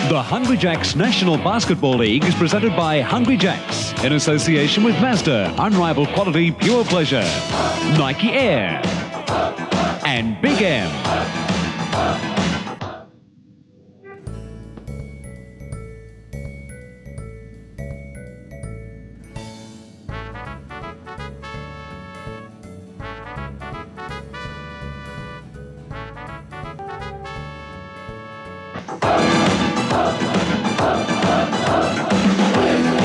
The Hungry Jacks National Basketball League is presented by Hungry Jacks in association with Mazda, unrivaled quality, pure pleasure, Nike Air, and Big M.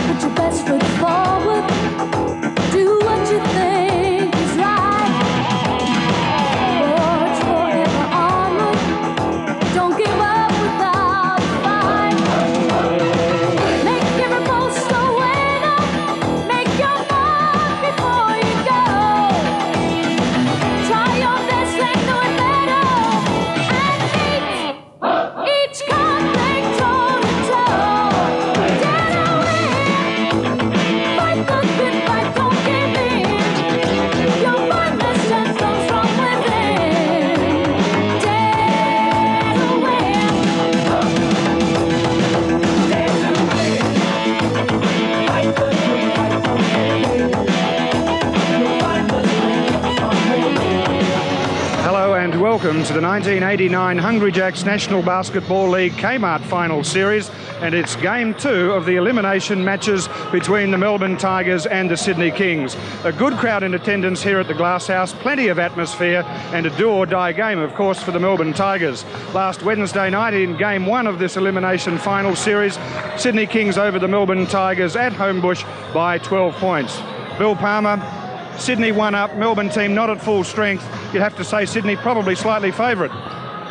Put your best foot forward. Do what you think is right. Forge forever onward. Don't give up without a fight. Make every post a winner. Make your mark before you go. Try your best and do it better. And each conflict toe to toe. Dead or win. Fight the good fight, don't give in. Your finest strength comes from within. Dead or win. Fight the good fight, don't give in. Your finest strength comes from within. Hello and welcome to the 1989 Hungry Jacks National Basketball League Kmart Final Series, and it's Game 2 of the elimination matches between the Melbourne Tigers and the Sydney Kings. A good crowd in attendance here at the Glass House, plenty of atmosphere, and a do-or-die game, of course, for the Melbourne Tigers. Last Wednesday night in Game 1 of this elimination final series, Sydney Kings over the Melbourne Tigers at Homebush by 12 points. Bill Palmer, Sydney one up, Melbourne team not at full strength. You'd have to say Sydney probably slightly favourite.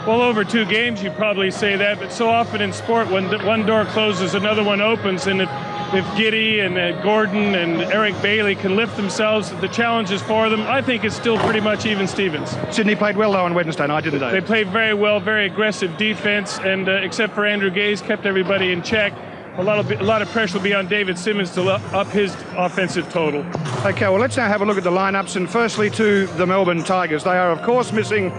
Well, over 2 games, you probably say that, but so often in sport, when one door closes, another one opens, and if Giddy and Gordon and Eric Bailey can lift themselves, the challenges for them, I think it's still pretty much even Stevens. Sydney played well though on Wednesday night, didn't they? They played very well, very aggressive defense, and except for Andrew Gaze, kept everybody in check. A lot of pressure will be on David Simmons to up his offensive total. Okay, well, let's now have a look at the lineups, and firstly to the Melbourne Tigers. They are, of course, missing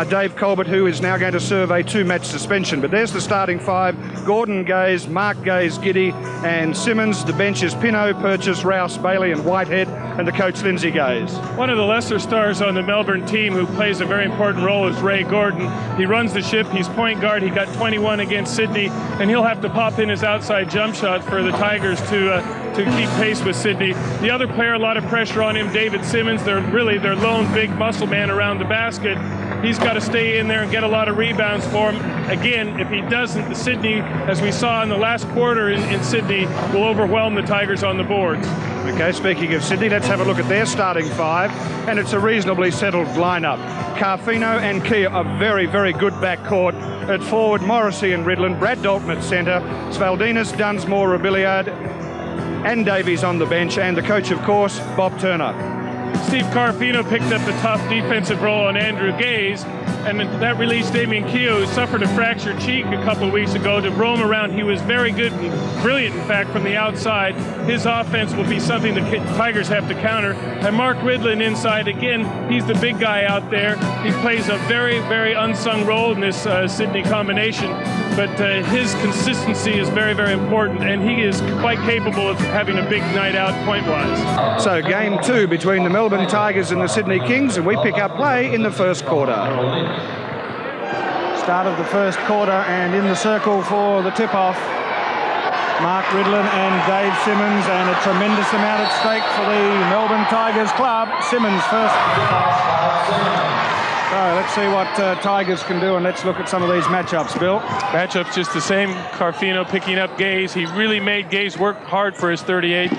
Dave Colbert, who is now going to serve a 2-match suspension. But there's the starting 5: Gordon, Gaze, Mark Gaze, Giddy, and Simmons. The bench is Pino, Purchase, Rouse, Bailey, and Whitehead, and the coach, Lindsay Gaze. One of the lesser stars on the Melbourne team who plays a very important role is Ray Gordon. He runs the ship, he's point guard, he got 21 against Sydney, and he'll have to pop in his outside jump shot for the Tigers to keep pace with Sydney. The other player, a lot of pressure on him, David Simmons. They're really their lone big muscle man around the basket. He's got to stay in there and get a lot of rebounds for him. Again, if he doesn't, the Sydney, as we saw in the last quarter in Sydney, will overwhelm the Tigers on the boards. Okay, speaking of Sydney, let's have a look at their starting 5, and it's a reasonably settled lineup. Carfino and Key, a very, very good backcourt. At forward, Morrissey and Ridland, Brad Dalton at centre, Svaldinas, Dunsmore, Abiliad, and Davies on the bench, and the coach, of course, Bob Turner. Steve Carfino picked up the tough defensive role on Andrew Gaze, and that released Damien Keogh, who suffered a fractured cheek a couple of weeks ago, to roam around. He was very good and brilliant, in fact, from the outside. His offense will be something the Tigers have to counter. And Mark Ridland inside, again, he's the big guy out there. He plays a very, very unsung role in this Sydney combination, but his consistency is very, very important, and he is quite capable of having a big night out point-wise. So Game 2 between the Melbourne Tigers and the Sydney Kings, and we pick up play in the first quarter. Start of the first quarter, and in the circle for the tip-off, Mark Ridland and Dave Simmons, and a tremendous amount at stake for the Melbourne Tigers club. Simmons first. So let's see what Tigers can do, and let's look at some of these matchups, Bill. Matchups just the same. Carfino picking up Gaze. He really made Gaze work hard for his 38.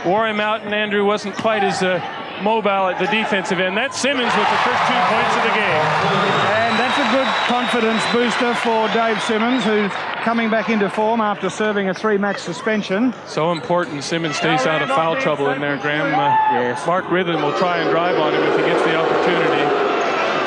Wore him out, and Andrew wasn't quite as mobile at the defensive end. That's Simmons with the first 2 points of the game. And that's a good confidence booster for Dave Simmons, who's coming back into form after serving a 3-match suspension. So important Simmons stays out of foul trouble in there, Graham. Yes. Mark Ridland will try and drive on him if he gets the opportunity.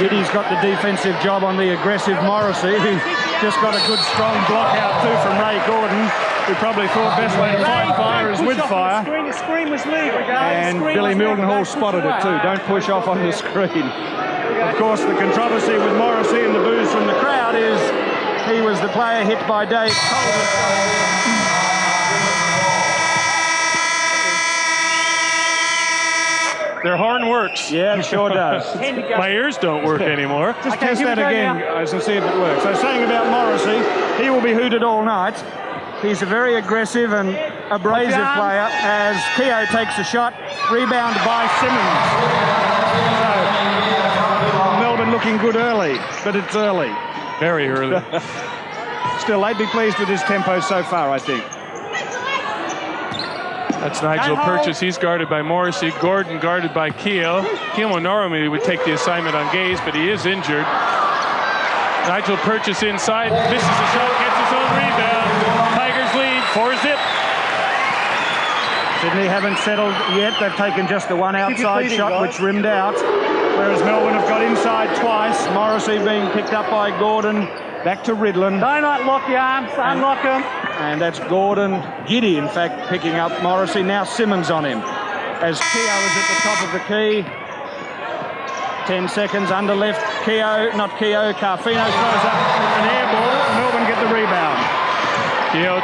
Giddy's got the defensive job on the aggressive Morrissey, who just got a good strong block out too from Ray Gordon, who probably thought best way to fight fire is with fire. The screen was legal. And Billy Mildenhall spotted it too. Don't push off on the screen. Of course, the controversy with Morrissey and the boos from the crowd is He was the player hit by Dave Colvin. Their horn works. Yeah, it sure does. My ears don't work anymore. Just test that again, guys, and see if it works. So saying about Morrissey, he will be hooted all night. He's a very aggressive and abrasive player as Keogh takes a shot, rebound by Simmons. So, Melbourne looking good early, but it's early. Very early. Still, they'd be pleased with his tempo so far, I think. That's Nigel Purchase. He's guarded by Morrissey. Gordon guarded by Keogh. Keogh normally would take the assignment on Gaze, but he is injured. Nigel Purchase inside, misses the shot, gets his own rebound. Tigers lead 4-zip. Sydney haven't settled yet. They've taken just the one outside shot, which rimmed out. Whereas Melbourne have got inside twice. Morrissey being picked up by Gordon. Back to Ridlin. Don't lock your arms, unlock them. And that's Gordon, Giddy, in fact, picking up Morrissey. Now Simmons on him. As Keogh is at the top of the key. 10 seconds under left. Carfino throws up an air ball. Melbourne get the rebound. Keogh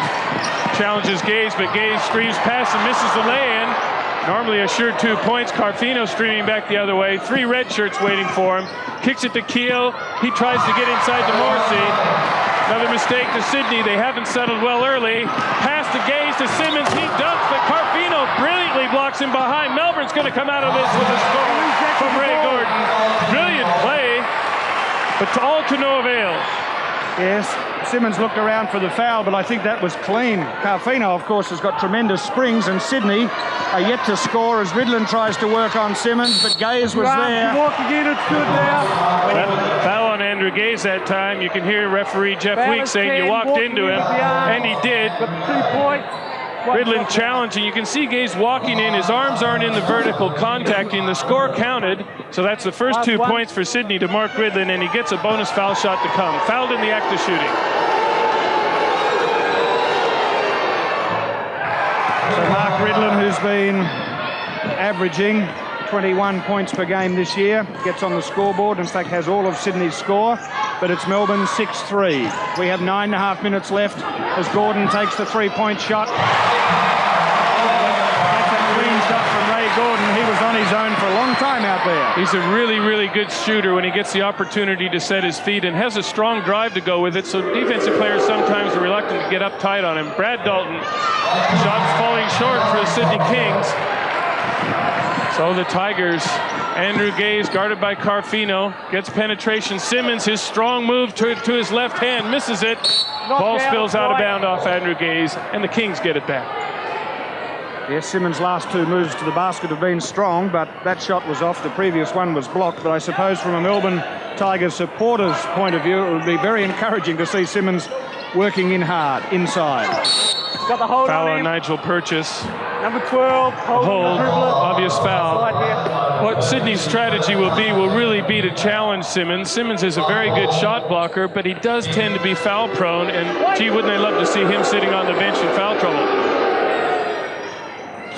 challenges Gaze, but Gaze screams past and misses the lay-in. Normally assured 2 points. Carfino streaming back the other way. 3 red shirts waiting for him. Kicks it to Keogh. He tries to get inside to Morrissey. Another mistake to Sydney. They haven't settled well early. Pass to Gaze to Simmons. He dunks, but Carfino brilliantly blocks him behind. Melbourne's going to come out of this with a score from Ray Gordon. Brilliant play, but all to no avail. Yes, Simmons looked around for the foul, but I think that was clean. Carfino, of course, has got tremendous springs, and Sydney are yet to score as Ridlin tries to work on Simmons, but Gaze was there. Walk again, it's good now. Foul on Andrew Gaze that time. You can hear referee Jeff Weeks saying you walked into him, and he did. 2 points. Ridlin challenging. You can see Gaze walking in. His arms aren't in the vertical contacting. The score counted. So that's the first 2 points for Sydney to Mark Ridlin, and he gets a bonus foul shot to come. Fouled in the act of shooting. So Mark Ridlin, who's been averaging 21 points per game this year, gets on the scoreboard. In fact, has all of Sydney's score, but it's Melbourne 6-3. We have 9.5 minutes left as Gordon takes the 3-point shot. That's a clean shot from Ray Gordon. He was on his own for a long time out there. He's a really, really good shooter when he gets the opportunity to set his feet and has a strong drive to go with it, so defensive players sometimes are reluctant to get up tight on him. Brad Dalton, shots falling short for the Sydney Kings. So the Tigers, Andrew Gaze guarded by Carfino, gets penetration. Simmons, his strong move to his left hand, misses it. Ball spills out of bounds off Andrew Gaze, and the Kings get it back. Yes, Simmons' last 2 moves to the basket have been strong, but that shot was off. The previous one was blocked. But I suppose from a Melbourne Tigers supporters' point of view, it would be very encouraging to see Simmons working in hard, inside. Got the hold Foul on on him. Nigel Purchase. Number 12, Hold, obvious foul. Slide here. What Sydney's strategy will really be to challenge Simmons. Simmons is a very good shot blocker, but he does tend to be foul prone, and gee, wouldn't they love to see him sitting on the bench in foul trouble.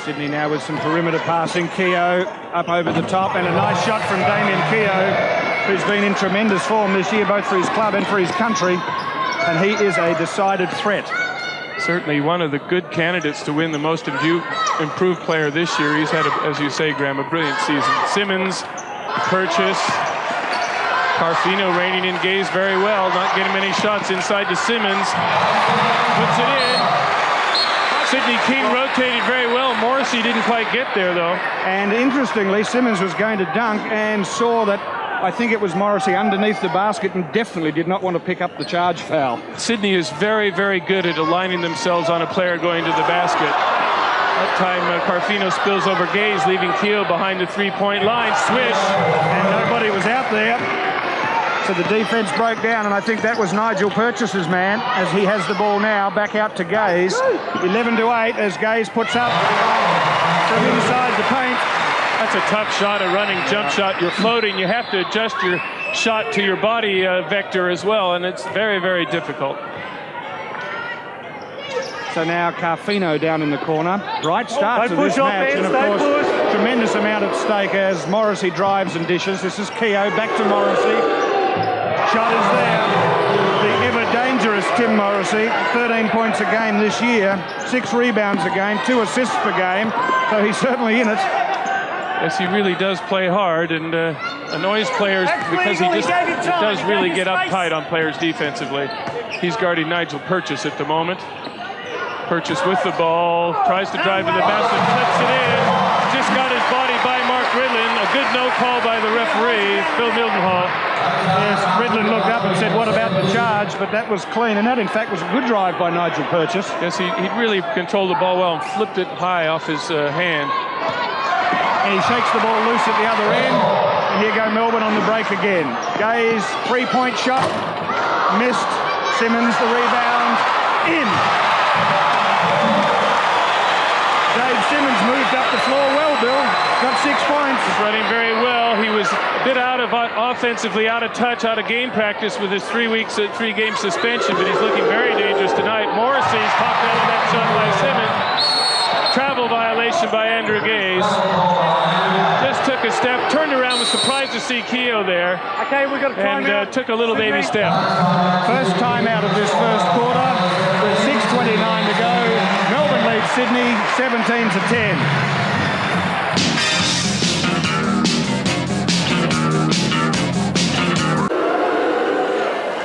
Sydney now with some perimeter passing. Keogh up over the top, and a nice shot from Damien Keogh, who's been in tremendous form this year, both for his club and for his country, and he is a decided threat. Certainly one of the good candidates to win the most improved player this year. He's had, as you say, Graham, a brilliant season. Simmons, Purchase, Carfino reining in Gaze very well, not getting many shots inside to Simmons. Puts it in. Sydney King rotated very well. Morrissey didn't quite get there, though. And interestingly, Simmons was going to dunk and saw that, I think it was Morrissey underneath the basket, and definitely did not want to pick up the charge foul. Sydney is very, very good at aligning themselves on a player going to the basket. That time, Carfino spills over Gaze, leaving Keogh behind the 3-point line. Swish. And nobody was out there. So the defense broke down, and I think that was Nigel Purchase's man, as he has the ball now, back out to Gaze. 11-8 as Gaze puts up from inside the paint. That's a tough shot, a running jump shot. You're floating. You have to adjust your shot to your body vector as well, and it's very, very difficult. So now Carfino down in the corner. Bright start to this match, and of course, tremendous amount at stake as Morrissey drives and dishes. This is Keogh back to Morrissey. Shot is there. The ever dangerous this Tim Morrissey. 13 points a game this year, 6 rebounds a game, 2 assists per game, so he's certainly in it. Yes, he really does play hard and annoys players because he does really get uptight on players defensively. He's guarding Nigel Purchase at the moment. Purchase with the ball, tries to drive to the basket, cuts it in. Just got his body by Mark Ridlin. A good no call by the referee, Phil Mildenhall. Yes, Ridlin looked up and said, what about the charge? But that was clean, and that, in fact, was a good drive by Nigel Purchase. Yes, he really controlled the ball well and flipped it high off his hand. And he shakes the ball loose at the other end. And here go Melbourne on the break again. Gaze, 3-point shot. Missed. Simmons, the rebound. In. Dave Simmons moved up the floor well, Bill. Got 6 points. He's running very well. He was a bit out of offensively, out of touch, out of game practice with his 3-game suspension, but he's looking very dangerous tonight. Morrissey's popped out of that shot by Simmons. Travel violation by Andrew Gaze. Just took a step, turned around, was surprised to see Keogh there. Okay, we've got a timeout. And took a little baby step. First time out of this first quarter. 6:29 to go. Melbourne leads Sydney 17-10.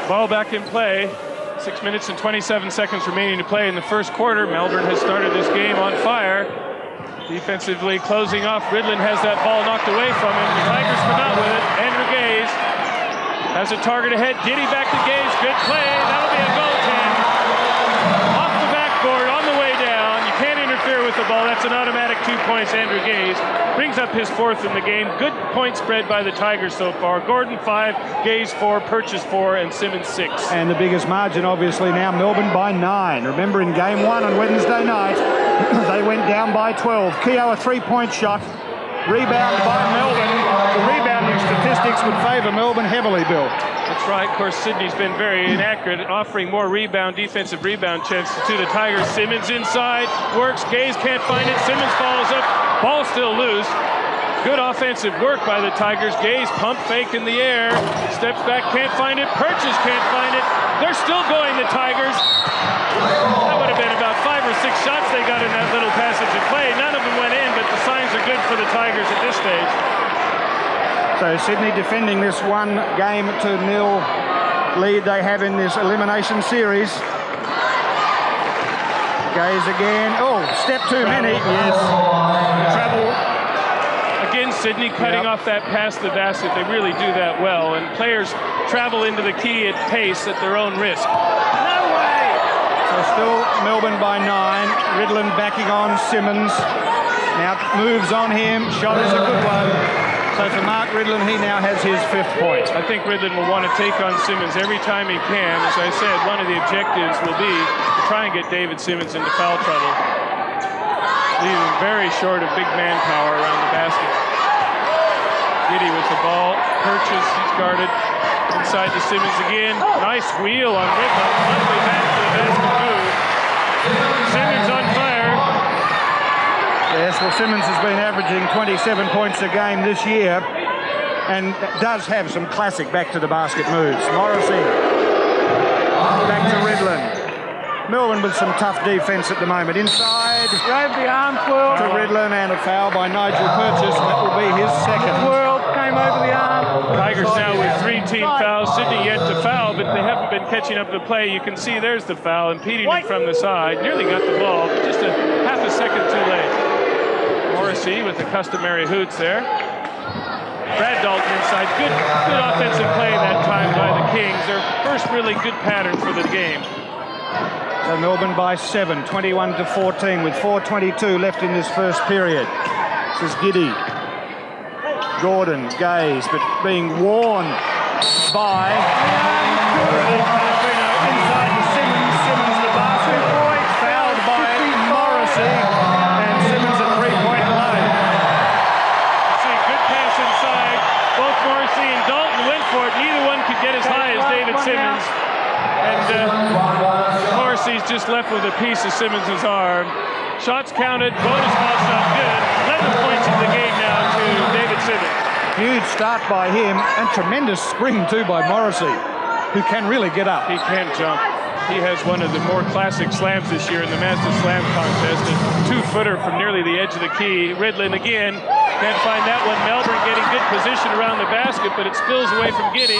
Ball back in play. 6 minutes and 27 seconds remaining to play in the first quarter. Melbourne has started this game on fire. Defensively closing off. Ridlin has that ball knocked away from him. The Tigers come out with it. Andrew Gaze has a target ahead. Giddy back to Gaze. Good play. That'll be a goaltend. Off the backboard on the way down. You can't interfere with the ball. That's an automatic 2 points. Andrew Gaze brings up his 4th in the game. Good point spread by the Tigers so far. Gordon 5, Gaze 4, Purchase 4, and Simmons 6. And the biggest margin, obviously, now Melbourne by 9. Remember, in game 1 on Wednesday night, they went down by 12. Keogh, a 3-point shot. Rebound by Melbourne. The rebounding statistics would favour Melbourne heavily, Bill. That's right. Of course, Sydney's been very inaccurate, offering more defensive rebound chances to the Tigers. Simmons inside, works. Gaze can't find it. Simmons follows up. Ball still loose. Good offensive work by the Tigers. Gaze pump fake in the air. Steps back, can't find it. Purchase can't find it. They're still going, the Tigers. That would have been about 5 or 6 shots they got in that little passage of play. None of them went in, but the signs are good for the Tigers at this stage. So Sydney defending this 1-0 lead they have in this elimination series. Gaze again. Oh, step too many. Yes. Travel. Again, Sydney cutting off that past the basket. They really do that well. And players travel into the key at pace at their own risk. No way! So still Melbourne by 9. Ridlin backing on Simmons. Now moves on him. Shot is a good one. So for Mark Ridlin, he now has his 5th point. I think Ridlin will want to take on Simmons every time he can. As I said, one of the objectives will be to try and get David Simmons into foul trouble. Leaving very short of big manpower around the basket. Giddy with the ball. Purchase, he's guarded. Inside to Simmons again. Nice wheel on Ridlin. Lovely back to the basket move. Simmons on fire. Yes, well, Simmons has been averaging 27 points a game this year and does have some classic back-to-the-basket moves. Morrissey, back to Ridlin. Melbourne with some tough defence at the moment. Inside, Drove the arm twirl. to Ridlin, and a foul by Nigel Purchase. That will be his 2nd. Twirl, came over the arm. Tigers now with 3 team fouls. Sydney yet to foul, but they haven't been catching up to play. You can see there's the foul, impeding it from the side. Nearly got the ball, but just a half a second too late. Morrissey with the customary hoots there. Brad Dalton inside. Good offensive play that time by the Kings. Their first really good pattern for the game. So Melbourne by 7, 21-14, with 4:22 left in this first period. This is Giddy. Gordon, Gaze, but being warned by... Inside to Simmons. Simmons the basket. Fouled by Morrissey. And Simmons a 3-point play. See, good pass inside. Both Morrissey and Dalton went for it. Neither one could get as high as David Simmons. And Morrissey's just left with a piece of Simmons' arm. Shots counted, bonus foul shot good. 11 points in the game now to David Simmons. Huge start by him, and tremendous spring too by Morrissey, who can really get up. He can jump. He has one of the more classic slams this year in the Master Slam contest. A two-footer from nearly the edge of the key. Ridlin again. Can't find that one. Melbourne getting good position around the basket, but it spills away from Giddy.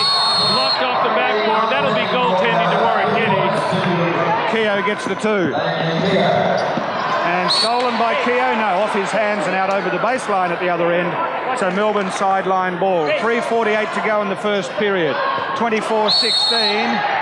Blocked off the backboard. That'll be goaltending to Warren Giddy. Keogh gets the two. And stolen by Keogh. No, off his hands and out over the baseline at the other end. So Melbourne sideline ball. 3:48 to go in the first period. 24-16.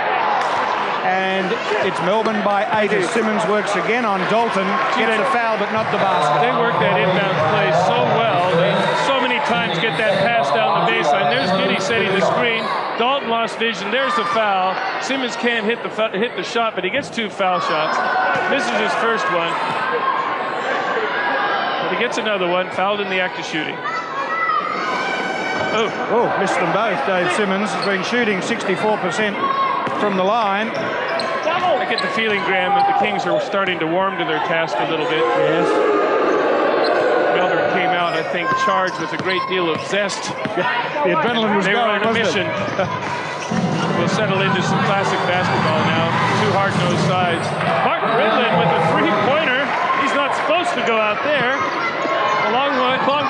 And it's Melbourne by 8 as Simmons works again on Dalton. Gets a foul, but not the basket. They work that inbound play so well. They so many times get that pass down the baseline. There's Giddy setting the screen. Dalton lost vision. There's the foul. Simmons can't hit the shot, but he gets 2 foul shots. This is his first one. But he gets another one. Fouled in the act of shooting. Oh, missed them both. Dave Simmons has been shooting 64% from the line. I get the feeling, Graham, that the Kings are starting to warm to their task a little bit. Yes. Melbourne came out, I think, charged with a great deal of zest. The adrenaline was They were going, on a wasn't mission. it? We'll settle into some classic basketball now. 2 hard-nosed sides. Martin Ridlin with a 3-pointer. He's not supposed to go out there. A long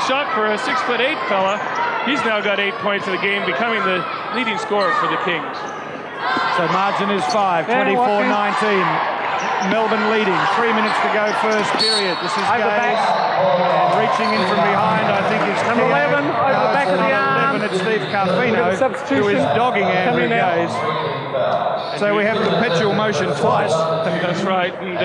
shot for a 6'8" fella. He's now got 8 points in the game, becoming the leading scorer for the Kings. So margin is 5, 24-19. Melbourne leading. 3 minutes to go first period. This is Over Gaze. back. And reaching in from behind, I think it's Number 11, over the back of the arm. 11, it's Steve Carfino, Substitution. who is dogging Andrew Coming out. Gaze. So we have perpetual motion twice. That's right, and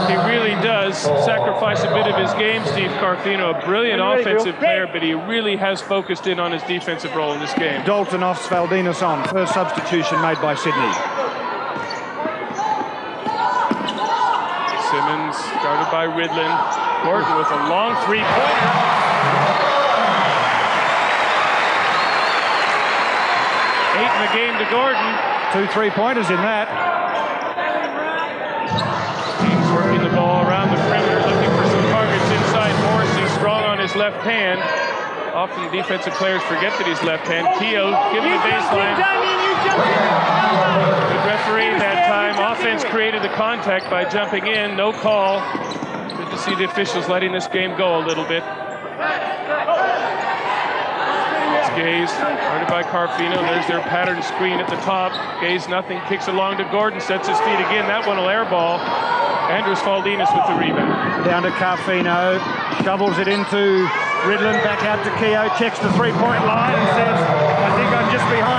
he really does sacrifice a bit of his game, Steve Carfino, a brilliant offensive player, but he really has focused in on his defensive role in this game. Dalton off, Svaldinas on. First substitution made by Sydney. Simmons guarded by Ridlin. Gordon with a long 3-pointer. Eight in the game to Gordon. 2 3-pointers in that. Kings working the ball around the perimeter, looking for some targets inside. Morrissey strong on his left hand. Often defensive players forget that he's left-hand. Keogh giving the baseline. Good referee that time. Offense created the contact by jumping in. No call. Good to see the officials letting this game go a little bit. It's Gaze, guarded by Carfino. There's their pattern screen at the top. Gaze nothing, kicks along to Gordon, sets his feet again. That one will airball. Andrews Faldinas with the rebound. Down to Carfino, shovels it into Ridlin, back out to Keogh, checks the 3-point line and says, I think I'm just behind.